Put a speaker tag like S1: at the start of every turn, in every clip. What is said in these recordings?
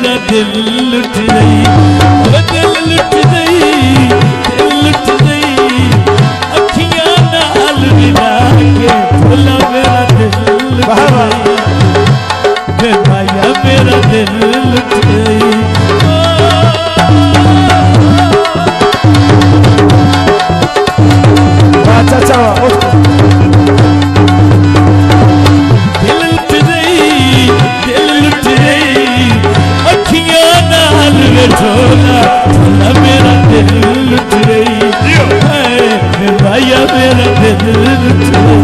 S1: मेरा दिल लुट गई, वो दिल लुट गई, दिल लुट गई, अखियां नाल मिला के भोला मेरा दिल लुट गई, वे माया मेरा दिल लुट गई।
S2: चाचा
S1: दिल लुट गई, दिल लुट गई, अखियां नाल वे ढोला, ढोला मेरा दिल लुट गई, वे माया मेरा दिल लुट गई।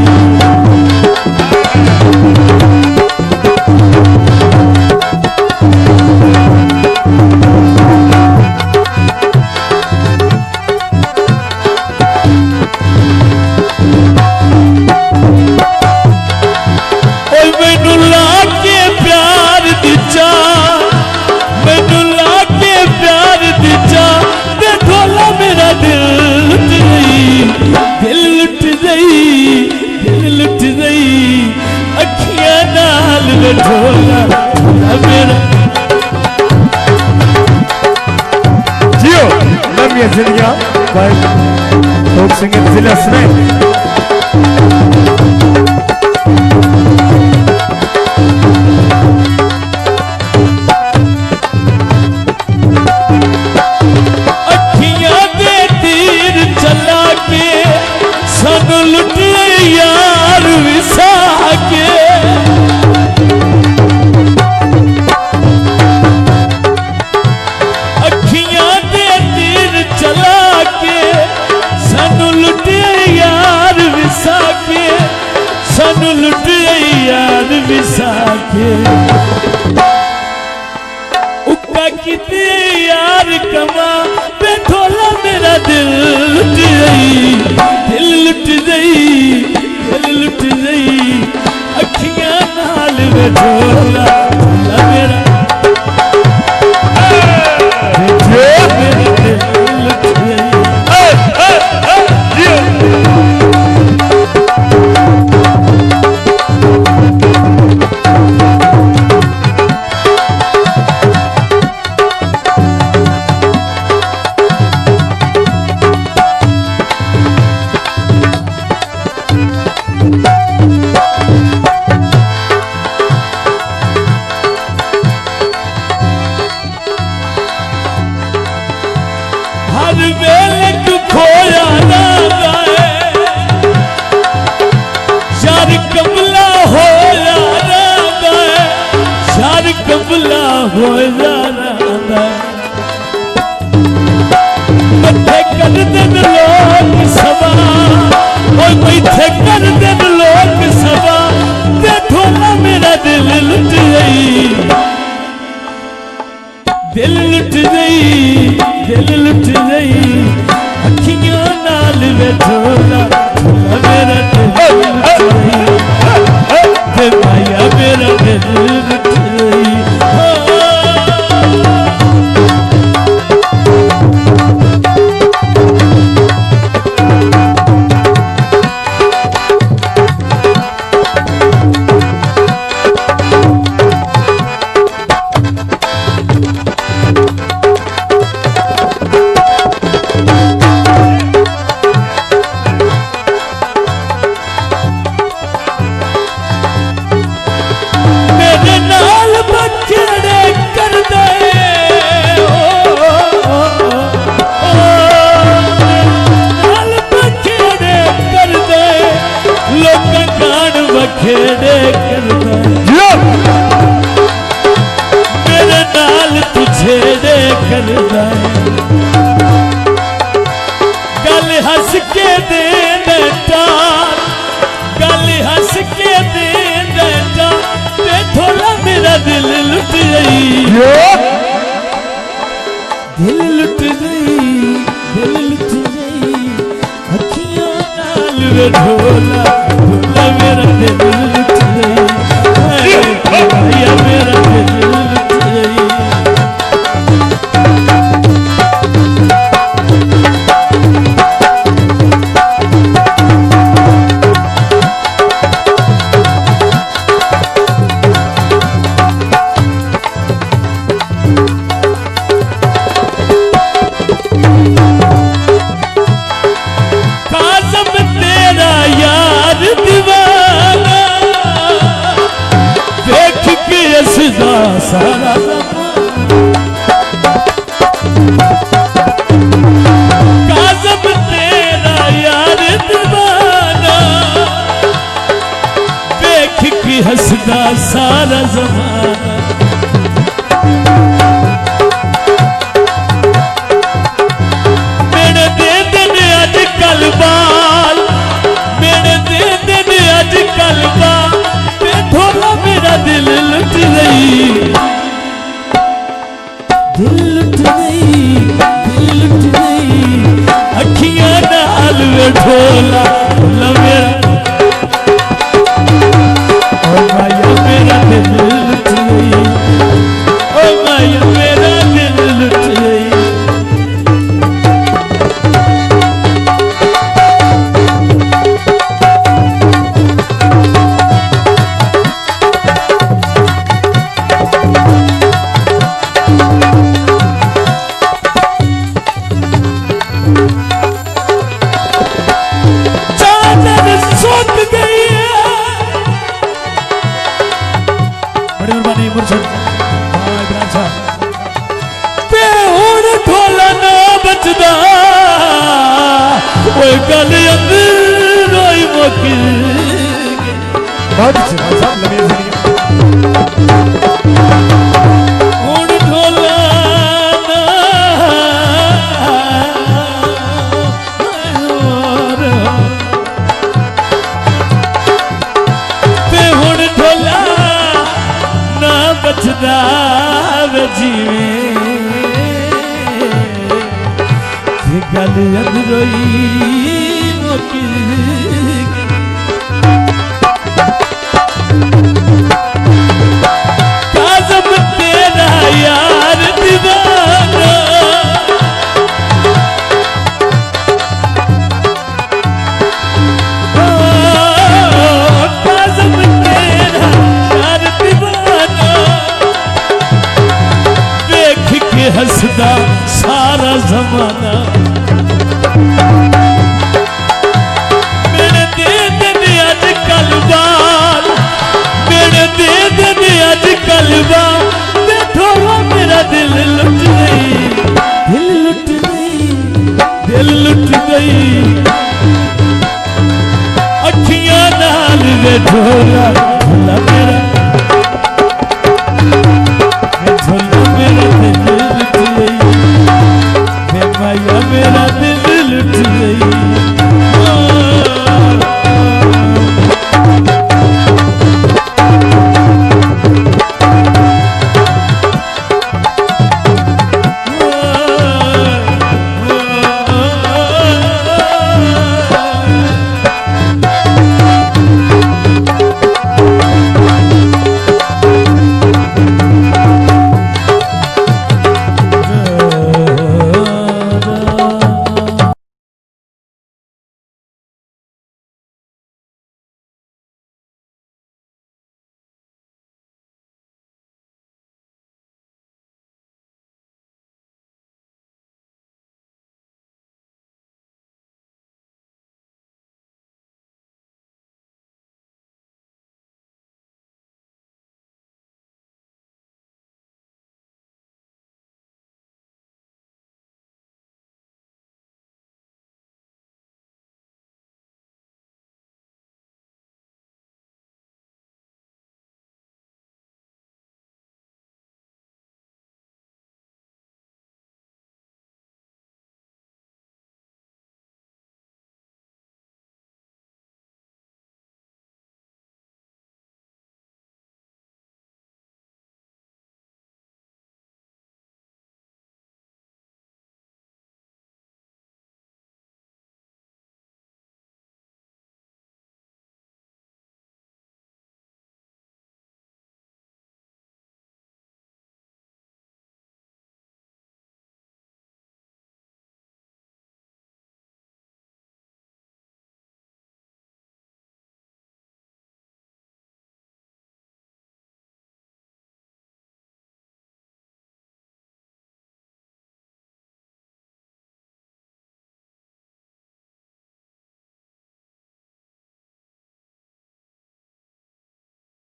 S1: ढोला ढोला मेरा
S2: जियो लम्बी जिंदगियां भाई लोक संगीत जिला सुने।
S1: अखियां दे तीर चला के सानू लुट यार विसा के, सानू लुट यार विसा के, उक्का किते यार कमा पे ढोला मेरा दिल लुट गई, दिल लुट गई, दिल लुट गई, अखियां नाल वे ढोला, ढोला मेरा दिल लुट गई। हर वेले तू खोया ना जाए, शार कबला हो जाना जाए, शार कबला हो जाना जाए, मथे कर दिन लोग सभा, और मथे कर दिन लोग सभा, ते ढोला मेरा दिल लुट गई, दिल लुट गई, दिल लुट गई, अखियां नाल वे ढोला, ढोला मेरा दिल लुट गई, वे माया मेरा दिल लुट गई। खेड़े करदा मेरे नाल तू छेड़े करदा, गल हंस के दे बेटा, गल हंस के दे बेटा, ते थोड़ा मेरा दिल लुट गई, दिल लुट गई, दिल लुट गई, अखियां नाल वे ढोला, ढोला मेरा दिल लुट गई, माया मेरा दिल लुट गई। काज़म तेरा यार दीवाना देख के हंसदा सारा ज़माना मेरे दे दिन अज कल बाल मेरे दे दिन अज कल बाल ते थोड़ा मेरा दिल लुट गई अखियां नाल वे ढोला मेरा ओ माया मेरा दिल लुट गई ओ माया मेरा दिल लुट गई गल अंदर रोई मुकी
S2: बहुत अच्छे साहब लम्हे
S1: हुण ढोला ते हुण ढोला ना बचदा वे जीवे गल अंदरोई मुकी काज़म तेरा यार दीवाना काज़म तेरा यार दीवाना देख के हंसदा सारा ज़माना मेरे दे दिन अज कल बाल मेरे दे दिन अज कल बाल देखो मेरा दिल लुट गई दिल लुट गई दिल लुट गई अखियां नाल वे ढोला